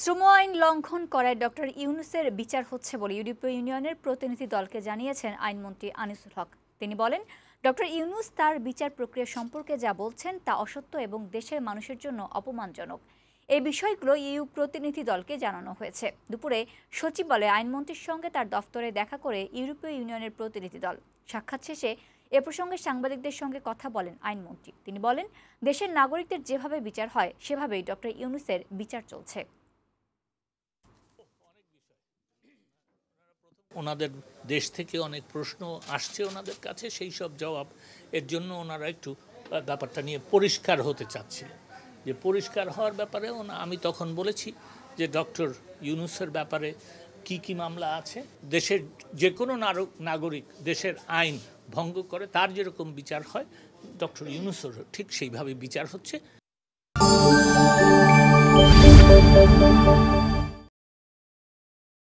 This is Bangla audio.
শ্রম আইন লঙ্ঘন করায় ডক্টর ইউনূসের বিচার হচ্ছে বলে ইউরোপীয় ইউনিয়নের প্রতিনিধি দলকে জানিয়েছেন আইনমন্ত্রী আনিসুল হক। তিনি বলেন, ডক্টর ইউনূস তার বিচার প্রক্রিয়া সম্পর্কে যা বলছেন তা অসত্য এবং দেশের মানুষের জন্য অপমানজনক। এই বিষয়গুলো ইইউ প্রতিনিধি দলকে জানানো হয়েছে। দুপুরে সচিবালয়ে আইনমন্ত্রীর সঙ্গে তার দফতরে দেখা করে ইউরোপীয় ইউনিয়নের প্রতিনিধি দল। সাক্ষাৎ শেষে এ প্রসঙ্গে সাংবাদিকদের সঙ্গে কথা বলেন আইনমন্ত্রী। তিনি বলেন, দেশের নাগরিকদের যেভাবে বিচার হয় সেভাবেই ডক্টর ইউনূসের বিচার চলছে। ওনাদের দেশ থেকে অনেক প্রশ্ন আসছে ওনাদের কাছে, সেই সব জবাব এর জন্য ওনারা একটু ব্যাপারটা নিয়ে পরিষ্কার হতে চাচ্ছিলেন। যে পরিষ্কার হওয়ার ব্যাপারে আমি তখন বলেছি যে ডক্টর ইউনূসের ব্যাপারে কি কি মামলা আছে, দেশের যে কোনো নাগরিক দেশের আইন ভঙ্গ করে তার যেরকম বিচার হয় ডক্টর ইউনূসের ঠিক সেইভাবে বিচার হচ্ছে।